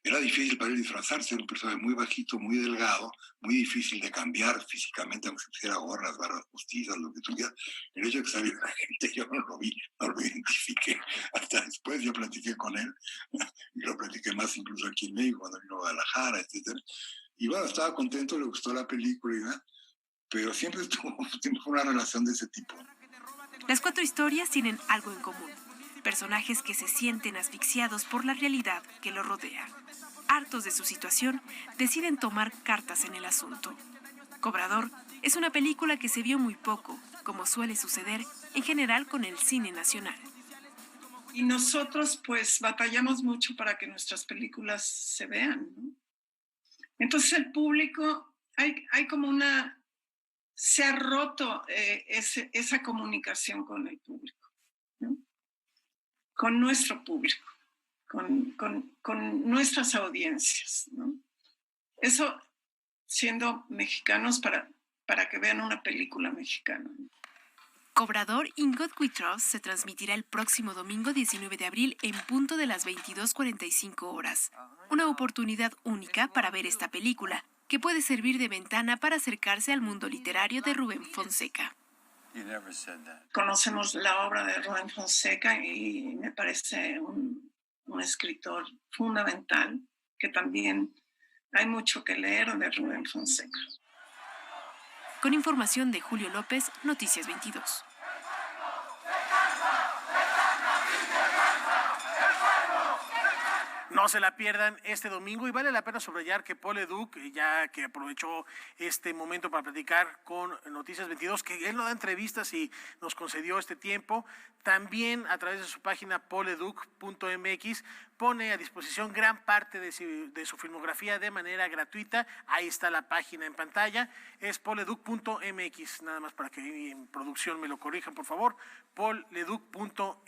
Speaker 7: Era difícil para él disfrazarse, era un personaje muy bajito, muy delgado, muy difícil de cambiar físicamente, aunque se pusiera gorras, barbas postizas, lo que tuviera. El hecho de que saliera la gente, yo no lo vi, no lo identifiqué. Hasta después yo platiqué con él, y lo platiqué más incluso aquí en México, cuando vino a Guadalajara, etc. Y bueno, estaba contento, le gustó la película, ¿no? Pero siempre fue una relación de ese tipo.
Speaker 8: Las 4 historias tienen algo en común: personajes que se sienten asfixiados por la realidad que los rodea. Hartos de su situación, deciden tomar cartas en el asunto. Cobrador es una película que se vio muy poco, como suele suceder en general con el cine nacional.
Speaker 6: Y nosotros pues batallamos mucho para que nuestras películas se vean, ¿no? Entonces el público, hay como se ha roto esa comunicación con el público, ¿no? Con nuestro público, con nuestras audiencias, ¿no? Eso siendo mexicanos para que vean una película mexicana, ¿no?
Speaker 8: Cobrador In God We Trust se transmitirá el próximo domingo 19 de abril en punto de las 22:45 horas. Una oportunidad única para ver esta película, que puede servir de ventana para acercarse al mundo literario de Rubén Fonseca.
Speaker 6: Conocemos la obra de Rubén Fonseca y me parece un escritor fundamental, que también hay mucho que leer de Rubén Fonseca.
Speaker 8: Con información de Julio López, Noticias 22.
Speaker 1: No se la pierdan este domingo, y vale la pena subrayar que Paul Leduc, ya que aprovechó este momento para platicar con Noticias 22, que él no da entrevistas y nos concedió este tiempo, también a través de su página pauleduc.mx pone a disposición gran parte de su filmografía de manera gratuita. Ahí está la página en pantalla, es pauleduc.mx, nada más para que en producción me lo corrijan, por favor, pauleduc.mx,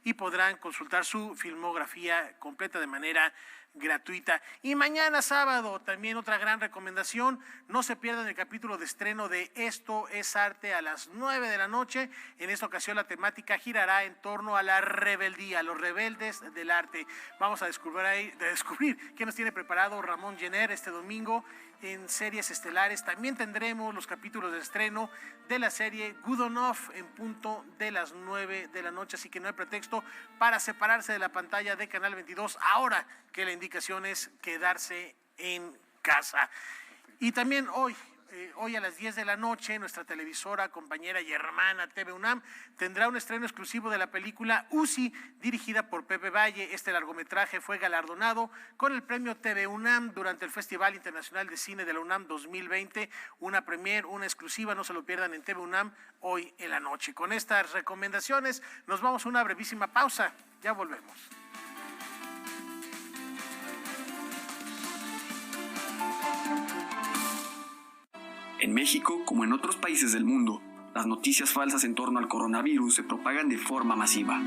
Speaker 1: y podrán consultar su filmografía completa de manera gratuita. Y mañana sábado, también otra gran recomendación: no se pierdan el capítulo de estreno de Esto es Arte a las 9 de la noche. En esta ocasión la temática girará en torno a la rebeldía, los rebeldes del arte. Vamos a descubrir qué nos tiene preparado Ramón Jenner este domingo en series estelares. También tendremos los capítulos de estreno de la serie Good Enough en punto de las 9 de la noche, así que no hay pretexto para separarse de la pantalla de Canal 22 ahora que la indicación es quedarse en casa. Y también hoy a las 10 de la noche, nuestra televisora, compañera y hermana TV UNAM tendrá un estreno exclusivo de la película Uzi, dirigida por Pepe Valle. Este largometraje fue galardonado con el premio TV UNAM durante el Festival Internacional de Cine de la UNAM 2020. Una premier, una exclusiva, no se lo pierdan en TV UNAM hoy en la noche. Con estas recomendaciones nos vamos a una brevísima pausa. Ya volvemos.
Speaker 3: En México, como en otros países del mundo, las noticias falsas en torno al coronavirus se propagan de forma masiva.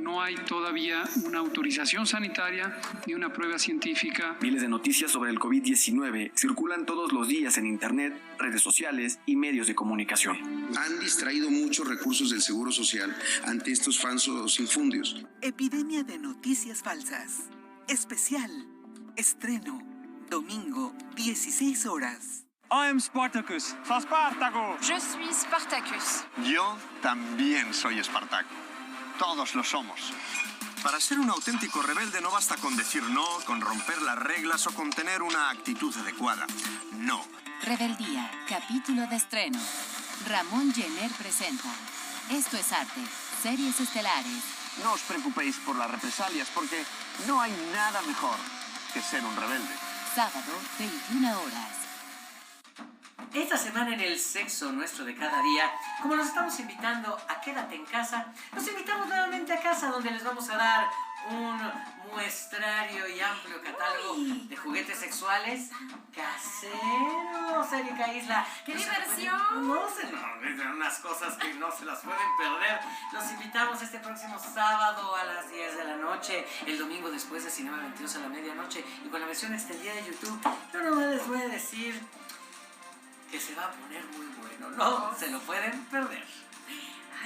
Speaker 9: no hay todavía una autorización sanitaria ni una prueba científica.
Speaker 3: Miles de noticias sobre el COVID-19 circulan todos los días en Internet, redes sociales y medios de comunicación.
Speaker 10: Han distraído muchos recursos del Seguro Social ante estos falsos infundios.
Speaker 11: Epidemia de noticias falsas. Especial. Estreno. Domingo, 16 horas.
Speaker 12: I am Spartacus. Soy Spartaco.
Speaker 18: Je suis Spartacus.
Speaker 13: Yo también soy Espartaco. Todos lo somos. Para ser un auténtico rebelde no basta con decir no, con romper las reglas o con tener una actitud adecuada. No.
Speaker 21: Rebeldía, capítulo de estreno. Ramón Jenner presenta. Esto es arte, series estelares.
Speaker 13: No os preocupéis por las represalias porque no hay nada mejor que ser un rebelde.
Speaker 21: Sábado, 21 horas.
Speaker 26: Esta semana en el Sexo Nuestro de Cada Día, como nos estamos invitando a Quédate en Casa, nos invitamos nuevamente a casa donde les vamos a dar un muestrario y amplio catálogo de juguetes sexuales caseros, Erika Isla.
Speaker 15: ¡Qué diversión!
Speaker 26: No, unas cosas que no se las pueden perder. Los invitamos este próximo sábado a las 10 de la noche, el domingo después de Cinema 22 a la medianoche y con la versión extendida de YouTube. Yo no les voy a decir que se va a poner muy bueno, no se lo pueden perder.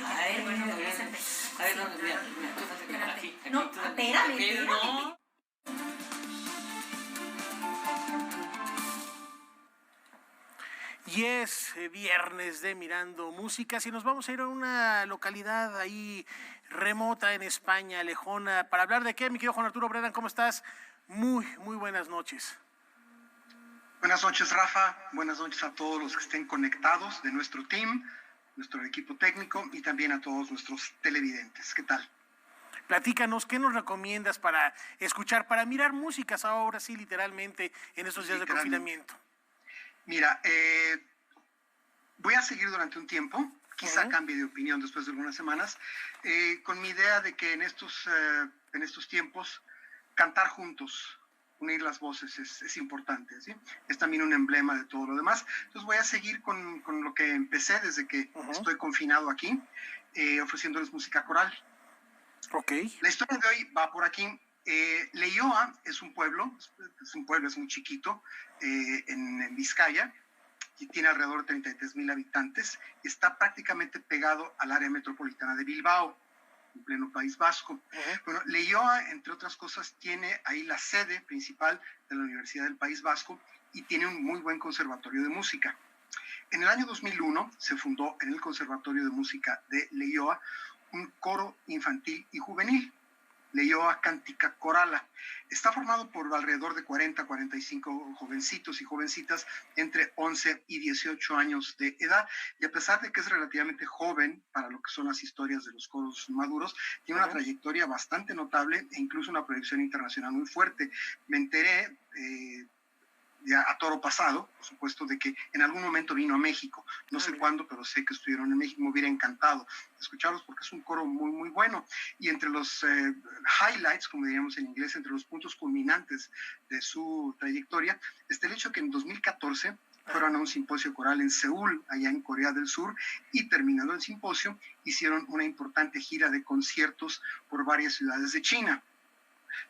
Speaker 15: Ay, bueno,
Speaker 26: a ver, no, mira, tú fíjate aquí.
Speaker 15: No, espérame.
Speaker 26: No.
Speaker 1: Y es viernes de Mirando Músicas y nos vamos a ir a una localidad ahí remota en España, lejona, para hablar de qué, mi querido Juan Arturo Bredan, ¿cómo estás? Muy buenas noches.
Speaker 27: Buenas noches, Rafa. Buenas noches a todos los que estén conectados de nuestro team, nuestro equipo técnico y también a todos nuestros televidentes. ¿Qué tal?
Speaker 1: Platícanos, ¿qué nos recomiendas para escuchar, para mirar músicas ahora sí, literalmente, en estos días de confinamiento?
Speaker 27: Mira, voy a seguir durante un tiempo, quizá cambie de opinión después de algunas semanas, con mi idea de que en estos tiempos cantar juntos, unir las voces es importante, ¿sí? Es también un emblema de todo lo demás. Entonces voy a seguir con lo que empecé desde que estoy confinado aquí, ofreciéndoles música coral.
Speaker 1: Ok.
Speaker 27: La historia de hoy va por aquí. Leioa es un pueblo, es muy chiquito, en Vizcaya, y tiene alrededor de 33,000 habitantes. Está prácticamente pegado al área metropolitana de Bilbao, en pleno País Vasco. Bueno, Leioa, entre otras cosas, tiene ahí la sede principal de la Universidad del País Vasco y tiene un muy buen conservatorio de música. En el año 2001 se fundó en el Conservatorio de Música de Leioa un coro infantil y juvenil, Leioa Cántica Corala. Está formado por alrededor de 45 jovencitos y jovencitas entre 11 y 18 años de edad, y a pesar de que es relativamente joven para lo que son las historias de los coros maduros, tiene una trayectoria bastante notable e incluso una proyección internacional muy fuerte. Me enteré ya a toro pasado, por supuesto, de que en algún momento vino a México. No sé cuándo, pero sé que estuvieron en México. Me hubiera encantado escucharlos porque es un coro muy bueno. Y entre los highlights, como diríamos en inglés, entre los puntos culminantes de su trayectoria, está el hecho que en 2014 fueron a un simposio coral en Seúl, allá en Corea del Sur, y terminando el simposio, hicieron una importante gira de conciertos por varias ciudades de China.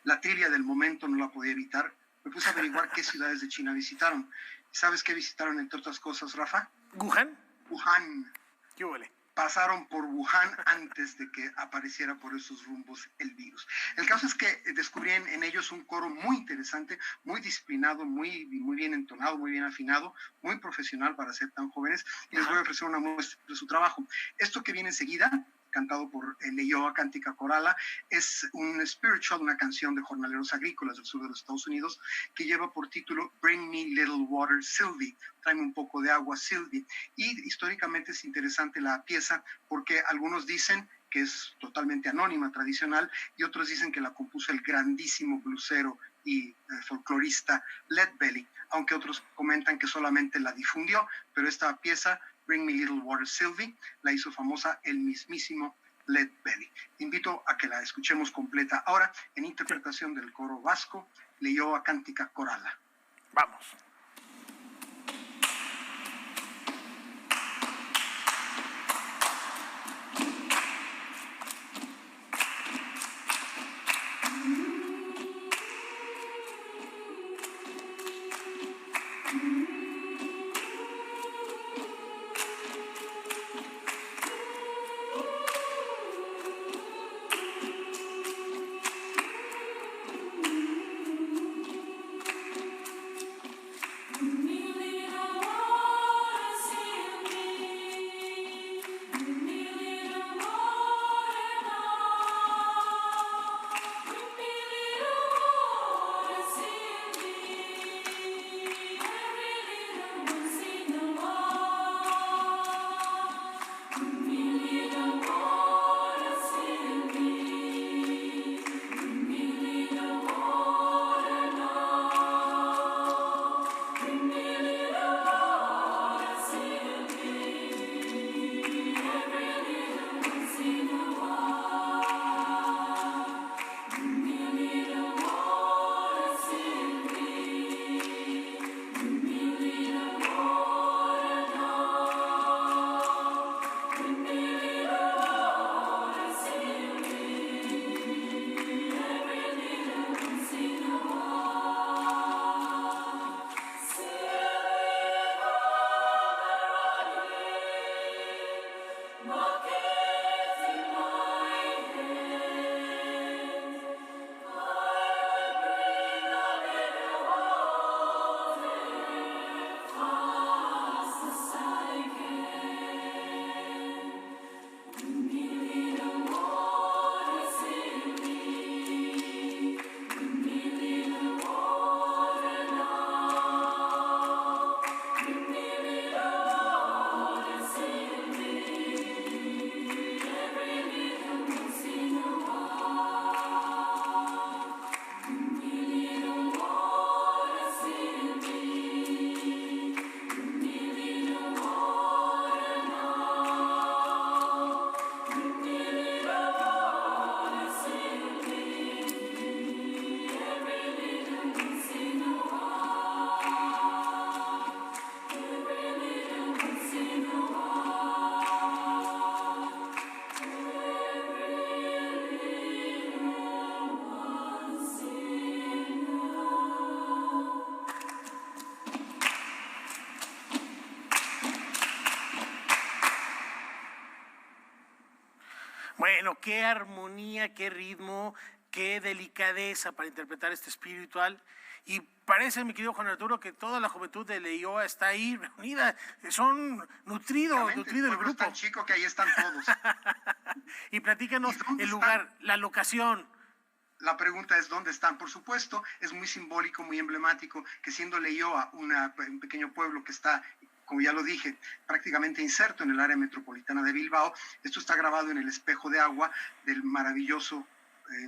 Speaker 27: La trivia del momento no la podía evitar. Me puse a averiguar qué ciudades de China visitaron. ¿Sabes qué visitaron, entre otras cosas, Rafa?
Speaker 1: ¿Wuhan?
Speaker 27: Wuhan.
Speaker 1: ¿Qué huele?
Speaker 27: Pasaron por Wuhan antes de que apareciera por esos rumbos el virus. El caso es que descubrí en ellos un coro muy interesante, muy disciplinado, muy bien entonado, muy bien afinado, muy profesional para ser tan jóvenes, y les voy a ofrecer una muestra de su trabajo. Esto que viene enseguida, cantado por Leioa Cántica Corala, es un spiritual, una canción de jornaleros agrícolas del sur de los Estados Unidos, que lleva por título Bring Me Little Water, Sylvie, tráeme un poco de agua, Sylvie. Y históricamente es interesante la pieza porque algunos dicen que es totalmente anónima, tradicional, y otros dicen que la compuso el grandísimo blusero y folclorista Lead Belly, aunque otros comentan que solamente la difundió, pero esta pieza, Bring Me Little Water, Sylvie, la hizo famosa el mismísimo Lead Belly. Invito a que la escuchemos completa ahora en interpretación del coro vasco, Leioa Cántica Corala.
Speaker 1: Vamos. Bueno, qué armonía, qué ritmo, qué delicadeza para interpretar este espiritual. Y parece, mi querido Juan Arturo, que toda la juventud de Leioa está ahí reunida. Son nutrido el grupo.
Speaker 27: Es tan chico que ahí están todos.
Speaker 1: Y platícanos el lugar, la locación.
Speaker 27: La pregunta es ¿dónde están? Por supuesto, es muy simbólico, muy emblemático que siendo Leioa un pequeño pueblo que está, como ya lo dije, prácticamente inserto en el área metropolitana de Bilbao. Esto está grabado en el espejo de agua del maravilloso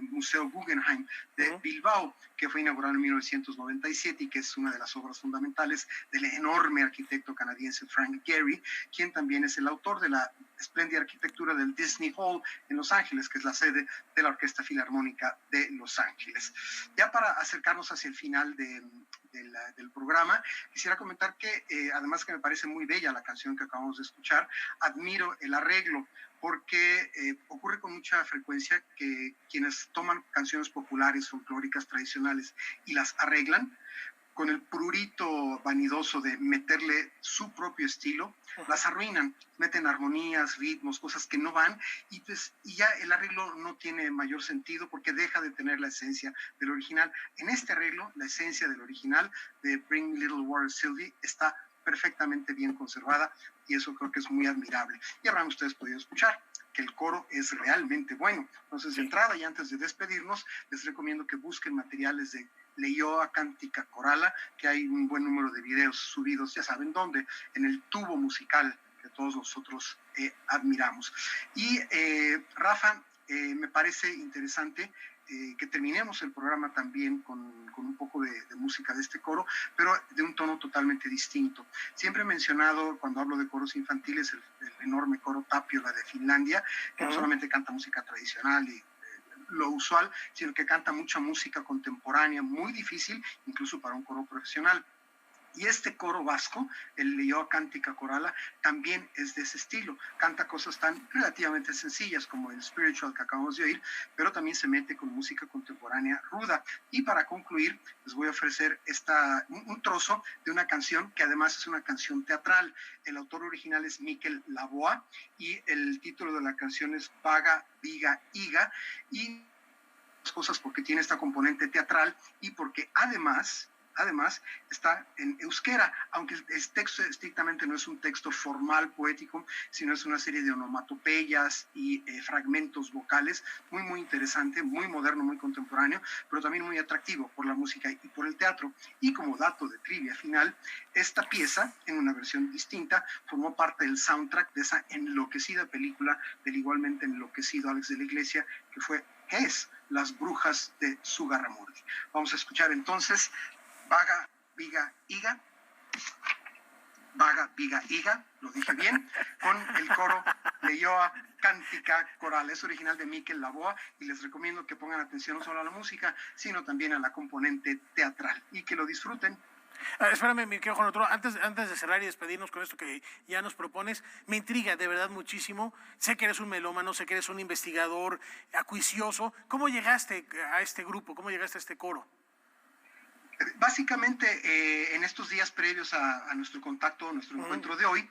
Speaker 27: Museo Guggenheim de Bilbao, que fue inaugurado en 1997 y que es una de las obras fundamentales del enorme arquitecto canadiense Frank Gehry, quien también es el autor de la espléndida arquitectura del Disney Hall en Los Ángeles, que es la sede de la Orquesta Filarmónica de Los Ángeles. Ya para acercarnos hacia el final del programa, quisiera comentar que, además que me parece muy bella la canción que acabamos de escuchar, admiro el arreglo, porque ocurre con mucha frecuencia que quienes toman canciones populares, folclóricas, tradicionales y las arreglan, con el prurito vanidoso de meterle su propio estilo, las arruinan, meten armonías, ritmos, cosas que no van, y ya el arreglo no tiene mayor sentido porque deja de tener la esencia del original. En este arreglo, la esencia del original de Bring Little Water Sylvie está perfectamente bien conservada, y eso creo que es muy admirable. Y habrán ustedes podido escuchar que el coro es realmente bueno. Entonces, de entrada y antes de despedirnos, les recomiendo que busquen materiales de Leioa Cántica Corala, que hay un buen número de videos subidos, ya saben dónde, en el tubo musical que todos nosotros admiramos. Y Rafa, me parece interesante que terminemos el programa también con un poco de música de este coro, pero de un tono totalmente distinto. Siempre he mencionado, cuando hablo de coros infantiles, el enorme coro Tapiola de Finlandia, que no solamente canta música tradicional y lo usual, sino que canta mucha música contemporánea, muy difícil, incluso para un coro profesional. Y este coro vasco, el Leioa Cántica Corala, también es de ese estilo. Canta cosas tan relativamente sencillas como el spiritual que acabamos de oír, pero también se mete con música contemporánea ruda. Y para concluir, les voy a ofrecer un trozo de una canción que además es una canción teatral. El autor original es Miquel Laboa y el título de la canción es Vaga, Viga, Iga. Y cosas porque tiene esta componente teatral y porque además está en euskera, aunque el texto estrictamente no es un texto formal, poético, sino es una serie de onomatopeyas y fragmentos vocales, muy, muy interesante, muy moderno, muy contemporáneo, pero también muy atractivo por la música y por el teatro. Y como dato de trivia final, esta pieza, en una versión distinta, formó parte del soundtrack de esa enloquecida película del igualmente enloquecido Alex de la Iglesia, que es Las Brujas de Zugarramurdi. Vamos a escuchar entonces Vaga, Viga, Iga. Vaga, Viga, Iga, lo dije bien, con el coro Leioa Cántica Corala. Es original de Miquel Laboa y les recomiendo que pongan atención no solo a la música, sino también a la componente teatral y que lo disfruten.
Speaker 1: Espérame, mi querido Juan Arturo, antes de cerrar y despedirnos con esto que ya nos propones, me intriga de verdad muchísimo. Sé que eres un melómano, sé que eres un investigador acuicioso. ¿Cómo llegaste a este grupo? ¿Cómo llegaste a este coro?
Speaker 27: Básicamente, en estos días previos a nuestro contacto, nuestro encuentro de hoy,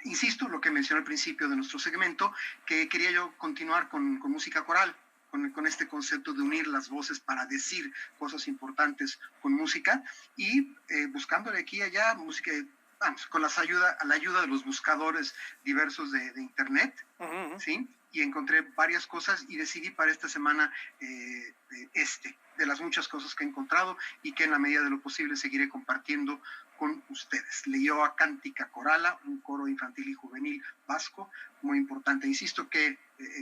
Speaker 27: insisto, lo que mencioné al principio de nuestro segmento, que quería yo continuar con música coral, con este concepto de unir las voces para decir cosas importantes con música y buscándole aquí y allá música, vamos, con la ayuda de los buscadores diversos de internet, ¿sí? Y encontré varias cosas y decidí para esta semana de las muchas cosas que he encontrado y que en la medida de lo posible seguiré compartiendo con ustedes. Leioa Cántica Corala, un coro infantil y juvenil vasco, muy importante. Insisto que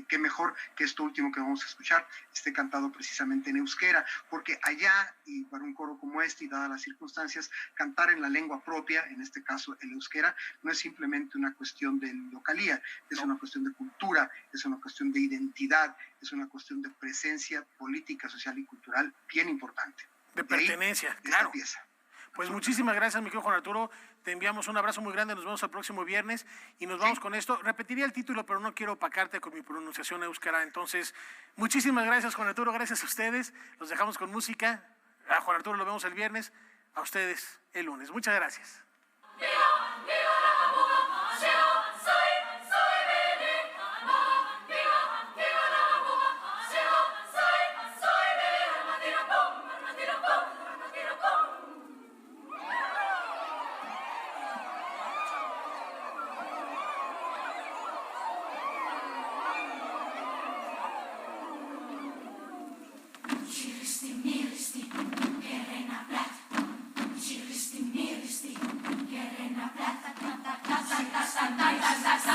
Speaker 27: qué mejor que esto último que vamos a escuchar esté cantado precisamente en euskera, porque allá, y para un coro como este, y dadas las circunstancias, cantar en la lengua propia, en este caso el euskera, no es simplemente una cuestión de localía, es una cuestión de cultura, es una cuestión de identidad, es una cuestión de presencia política, social y cultural bien importante.
Speaker 1: De pertenencia, claro.
Speaker 27: Pieza.
Speaker 1: Pues muchísimas gracias, mi querido Juan Arturo. Te enviamos un abrazo muy grande. Nos vemos el próximo viernes y nos vamos con esto. Repetiría el título, pero no quiero opacarte con mi pronunciación euskera. Entonces, muchísimas gracias, Juan Arturo. Gracias a ustedes. Los dejamos con música. A Juan Arturo lo vemos el viernes. A ustedes el lunes. Muchas gracias.
Speaker 5: salsa, salsa.